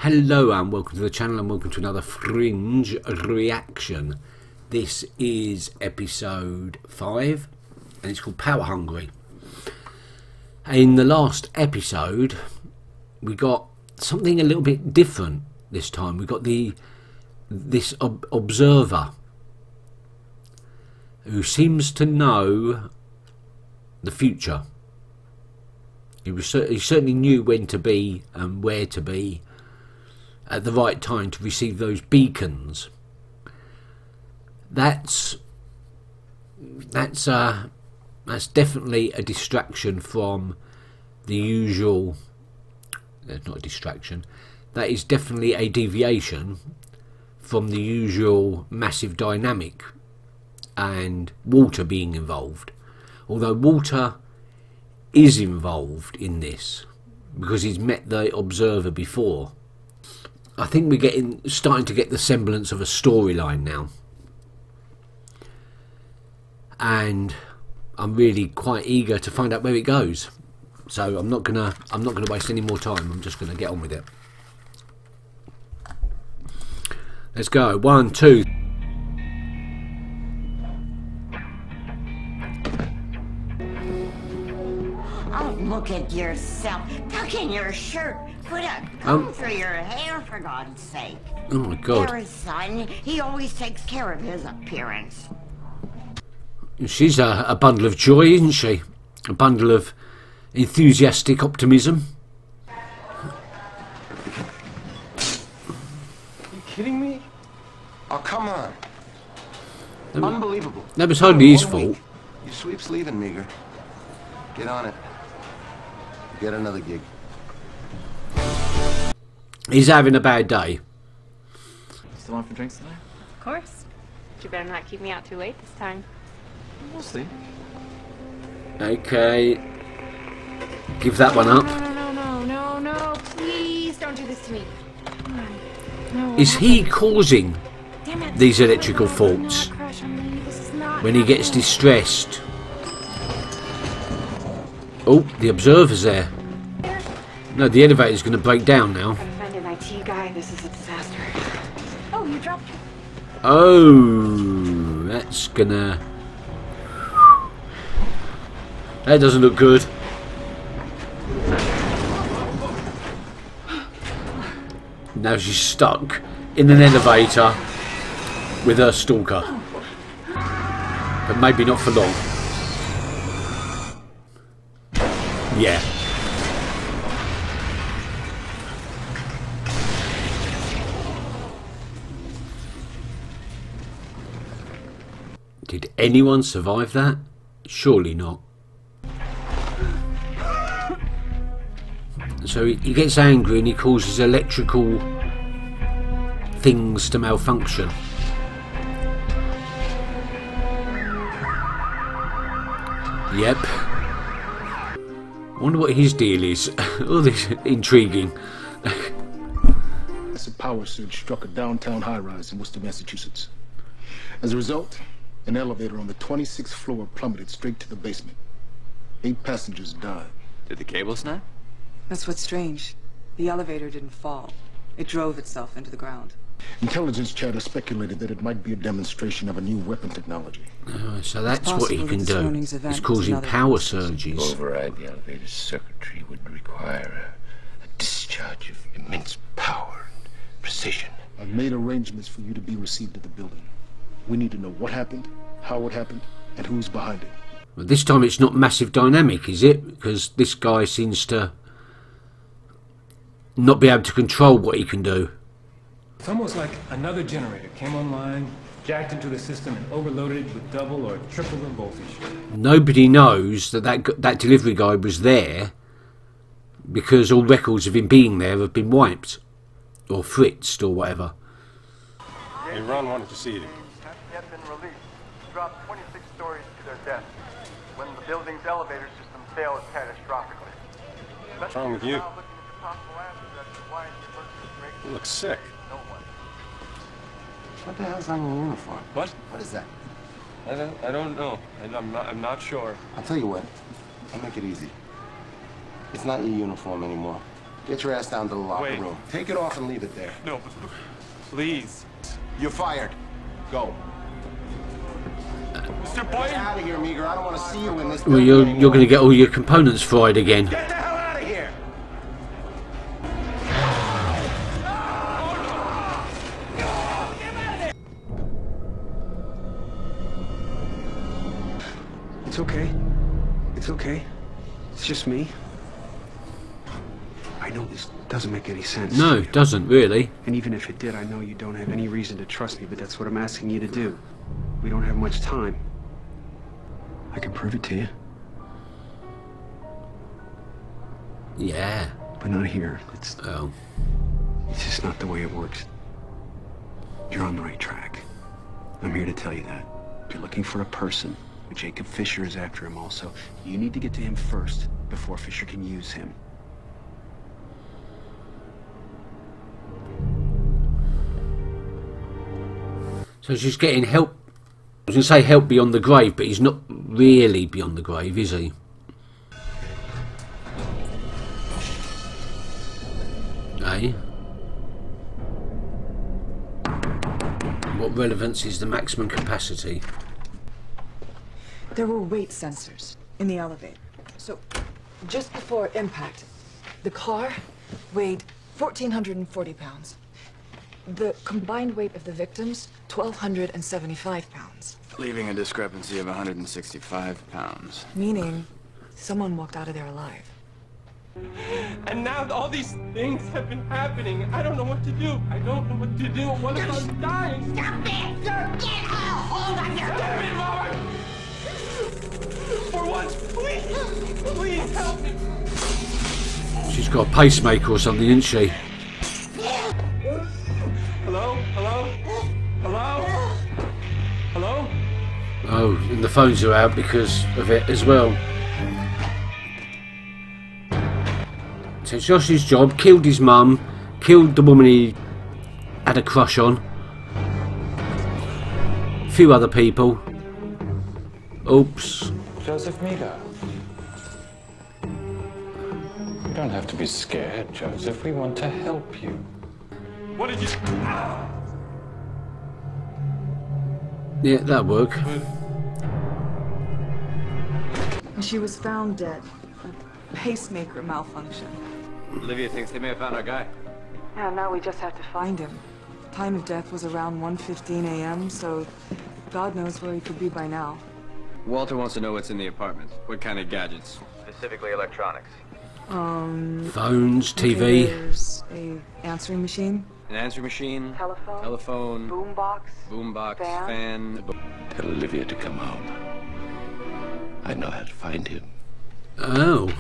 Hello and welcome to the channel and welcome to another Fringe reaction. This is episode 5 and it's called Power Hungry. In the last episode we got something a little bit different this time. We got this observer who seems to know the future. He certainly knew when to be and where to be at the right time to receive those beacons. That's definitely a distraction from the usual. Not a distraction. That is definitely a deviation from the usual massive dynamic and Walter being involved. Although Walter is involved in this because he's met the observer before. I think we're starting to get the semblance of a storyline now, and I'm really quite eager to find out where it goes. So I'm not gonna waste any more time. I'm just gonna get on with it. Let's go. 1, 2. Oh, look at yourself. Tuck in your shirt. Put a comb through your hair, for God's sake. Oh my God. There is son. He always takes care of his appearance. She's a bundle of joy, isn't she? A bundle of enthusiastic optimism. Are you kidding me? Oh, come on. Unbelievable. That was hardly his fault. Your sweep's leaving, Meager. Get on it. Get another gig. He's having a bad day. Still on for drinks tonight? Of course. But you better not keep me out too late this time. We'll see. Okay. Give that one up. No. Please don't do this to me. Come on. No. Is he causing Damn it. these electrical faults Do not crush on me. This is not when he gets distressed? Oh, the observer's there. No, the elevator's going to break down now. Gotta find an IT guy. This is a disaster. Oh, you dropped it. Oh, that's gonna... That doesn't look good. Now she's stuck in an elevator with her stalker. But maybe not for long. Yeah. Did anyone survive that? Surely not. So he gets angry and he causes electrical things to malfunction. Yep. I wonder what his deal is. All this intriguing. A power surge struck a downtown high-rise in Worcester, Massachusetts. As a result, an elevator on the 26th floor plummeted straight to the basement. 8 passengers died. Did the cable snap? That's what's strange. The elevator didn't fall. It drove itself into the ground. Intelligence chatter speculated that it might be a demonstration of a new weapon technology. So that's what he can do. He's causing power surges. To override the elevator's circuitry would require a discharge of immense power and precision. I've made arrangements for you to be received at the building. We need to know what happened, how it happened, and who's behind it. Well, this time it's not massive dynamic, is it? Because this guy seems to not be able to control what he can do. It's almost like another generator came online, jacked into the system, and overloaded it with double or triple the voltage. Nobody knows that delivery guy was there because all records of him being there have been wiped or fritzed or whatever. Hey, Ron wanted to see you. Have yet been released. Dropped 26 stories to their death when the building's elevator system failed catastrophically. What's wrong with you? Now looking into possible answers as to why the emergency break. You look sick. No one. What the hell's on your uniform? What? What is that? I don't know. I'm not sure. I'll tell you what. I'll make it easy. It's not your uniform anymore. Get your ass down to the locker room. Take it off and leave it there. No, please. You're fired. Go. Mr. Get out of here, Meager. I don't want to see you in this. Well, you're going to get all your components fried again. Get the hell out of here! It's okay. It's okay. It's just me. I know this doesn't make any sense. No, it doesn't really. And even if it did, I know you don't have any reason to trust me, but that's what I'm asking you to do. We don't have much time. I can prove it to you. Yeah. But not here. It's just not the way it works. You're on the right track. I'm here to tell you that. You're looking for a person, but Jacob Fisher is after him also. You need to get to him first before Fisher can use him. So she's getting help. I was going to say help beyond the grave, but he's not really beyond the grave, is he? Eh? What relevance is the maximum capacity? There were weight sensors in the elevator. So, just before impact, the car weighed 1,440 pounds. The combined weight of the victims, 1,275 pounds. Leaving a discrepancy of 165 pounds. Meaning, someone walked out of there alive. And now all these things have been happening. I don't know what to do. I don't know what to do. What if I'm dying? Stop it! Get a hold of your... Damn it, Mama! For once, please! Please help me! She's got a pacemaker or something, isn't she? Hello? Hello? Hello? Hello? Oh, and the phones are out because of it as well. So it's Josh's job, killed his mum, killed the woman he had a crush on. A few other people. Oops. Joseph Meager. You don't have to be scared, Joseph. We want to help you. What did you... Yeah, that'll work. She was found dead. A pacemaker malfunction. Olivia thinks they may have found our guy. Yeah, now we just have to find him. Time of death was around 1:15 a.m., so God knows where he could be by now. Walter wants to know what's in the apartment. What kind of gadgets? Specifically electronics. Phones, TV. There's a answering machine. An answering machine. Telephone. Boombox. Boombox. Fan. Tell Olivia to come home. I know how to find him. Oh.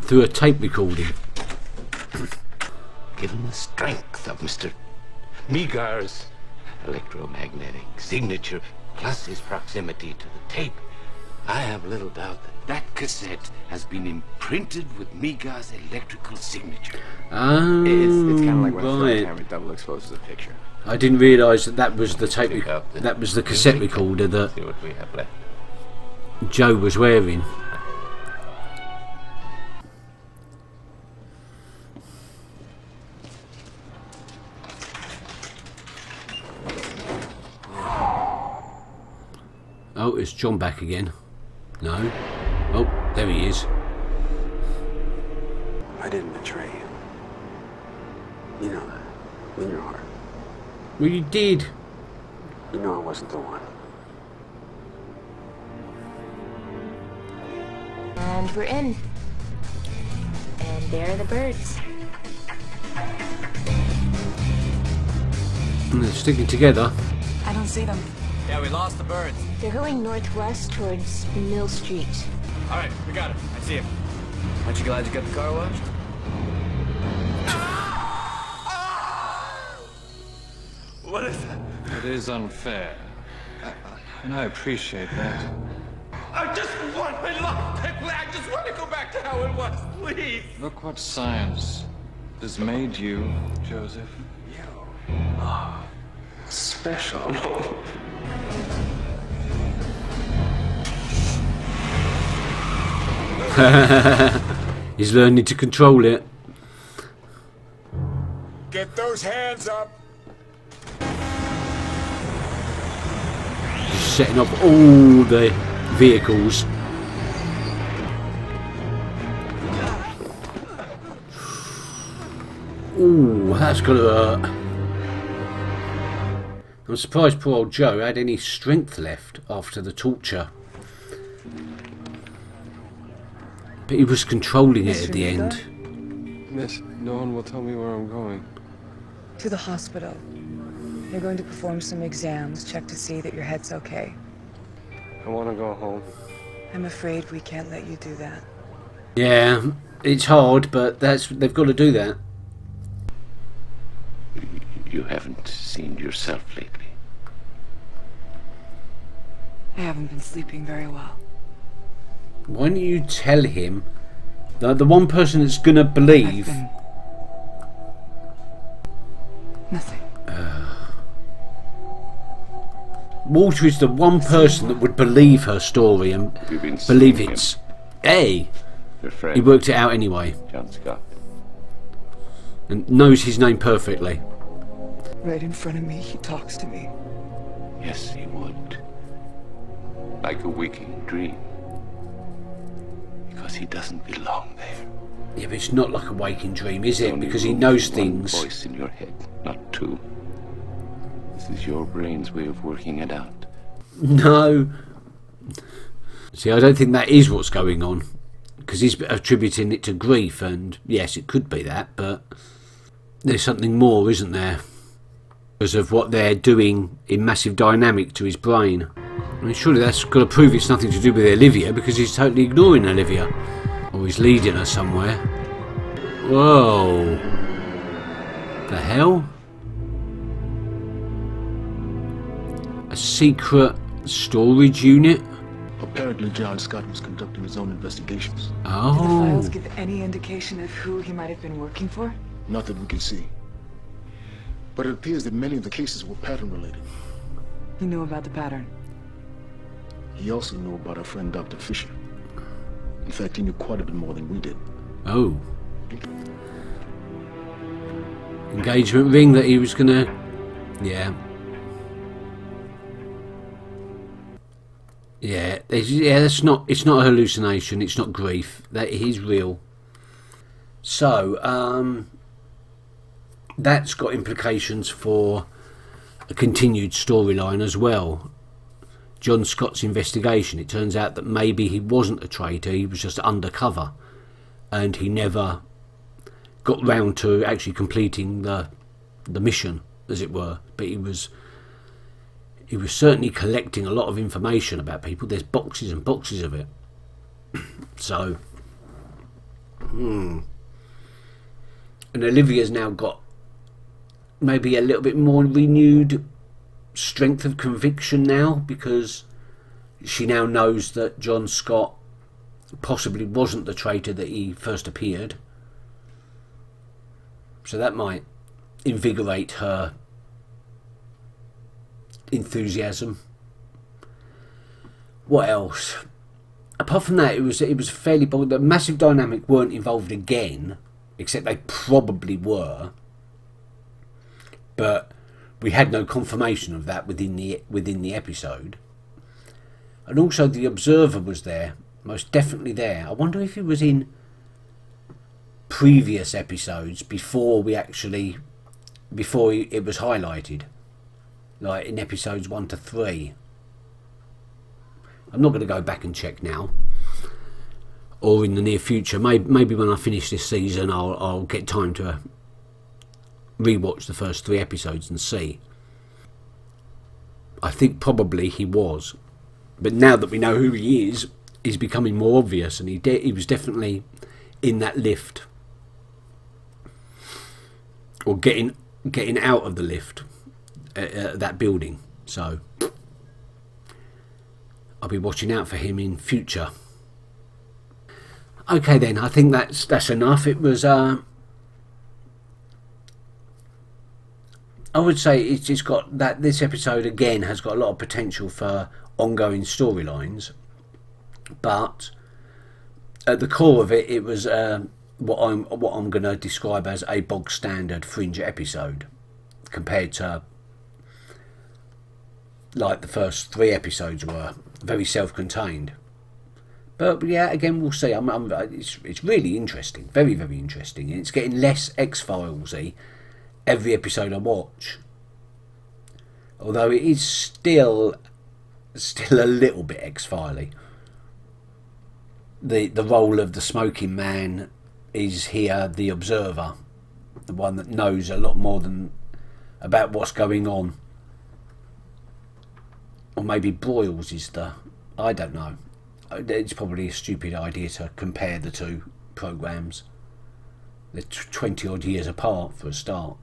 Through a tape recording. Given the strength of Mr. Meager's electromagnetic signature, plus his proximity to the tape, I have little doubt that cassette has been imprinted with Meager's electrical signature. Oh, it's kind of like when a film right. camera double exposes a picture. I didn't realise that was the tape. That was the cassette recorder that See what we have left. Joe was wearing. Oh, it's John back again. No. Oh, there he is. I didn't betray you. You know that. In your heart. Well, you did. You know I wasn't the one. And we're in. And there are the birds. And they're sticking together. I don't see them. Yeah, we lost the birds. They're going northwest towards Mill Street. All right, we got it. I see him. Aren't you glad you got the car washed? What is that? It is unfair. And I appreciate that. I just want my life back. I just want to go back to how it was, please. Look what science has made you, Joseph. You are special. He's learning to control it. Get those hands up. Just setting up all the vehicles. Ooh, that's gotta hurt. I'm surprised poor old Joe had any strength left after the torture. But he was controlling it at the end. Miss, no one will tell me where I'm going. To the hospital. They're going to perform some exams, check to see that your head's okay. I want to go home. I'm afraid we can't let you do that. Yeah, it's hard, but they've got to do that. You haven't seen yourself lately. I haven't been sleeping very well. Why don't you tell him that the one person that's going to believe... Nothing. Walter is the one person that would believe her story and believe it's... He worked it out anyway. John Scott. And knows his name perfectly. Right in front of me, he talks to me. Yes, he would. Like a waking dream. Because he doesn't belong there. Yeah, but it's not like a waking dream, is it? Because he knows things. One voice in your head, not two. This is your brain's way of working it out. No. See, I don't think that is what's going on. Because he's attributing it to grief, and yes, it could be that, but there's something more, isn't there? Because of what they're doing in Massive Dynamic to his brain. I mean, surely that's got to prove it's nothing to do with Olivia, because he's totally ignoring Olivia. Or he's leading her somewhere. Whoa. The hell? A secret storage unit? Apparently John Scott was conducting his own investigations. Oh. Did the files give any indication of who he might have been working for? Not that we can see. But it appears that many of the cases were pattern-related. He knew about the pattern. He also knew about our friend Dr. Fisher. In fact, he knew quite a bit more than we did. Oh. Engagement ring that he was gonna... Yeah. Yeah, that's not... It's not a hallucination, it's not grief. That is real. So, that's got implications for a continued storyline as well. John Scott's investigation. It turns out that maybe he wasn't a traitor, he was just undercover, and he never got round to actually completing the mission, as it were. But he was certainly collecting a lot of information about people. There's boxes and boxes of it. So, and Olivia's now got maybe a little bit more renewed strength of conviction now, because she now knows that John Scott possibly wasn't the traitor that he first appeared. So that might invigorate her enthusiasm. What else? Apart from that, it was fairly bold. The Massive Dynamic weren't involved again, except they probably were. But we had no confirmation of that within the episode. And also the Observer was there, most definitely there. I wonder if he was in previous episodes before it was highlighted, like in episodes 1 to 3. I'm not going to go back and check now, or in the near future. Maybe when I finish this season, I'll get time to rewatch the first 3 episodes and see. I think probably he was, but now that we know who he is, he's becoming more obvious, and he was definitely in that lift, or getting out of the lift at that building. So I'll be watching out for him in future. Okay then, I think that's enough. It was I would say it's got that. This episode again has got a lot of potential for ongoing storylines, but at the core of it, it was what I'm going to describe as a bog standard Fringe episode, compared to like the first 3 episodes were very self-contained. But yeah, again, we'll see. It's really interesting, very, very interesting, and it's getting less X-Files-y every episode I watch. Although it is still a little bit X-Files-y. The role of the smoking man is here the observer, the one that knows a lot more than about what's going on. Or maybe Broyles is the... I don't know. It's probably a stupid idea to compare the 2 programmes. They're 20 odd years apart for a start.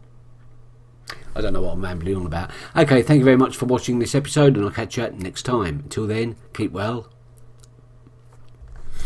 I don't know what I'm rambling on about. Okay, thank you very much for watching this episode, and I'll catch you next time. Until then, keep well.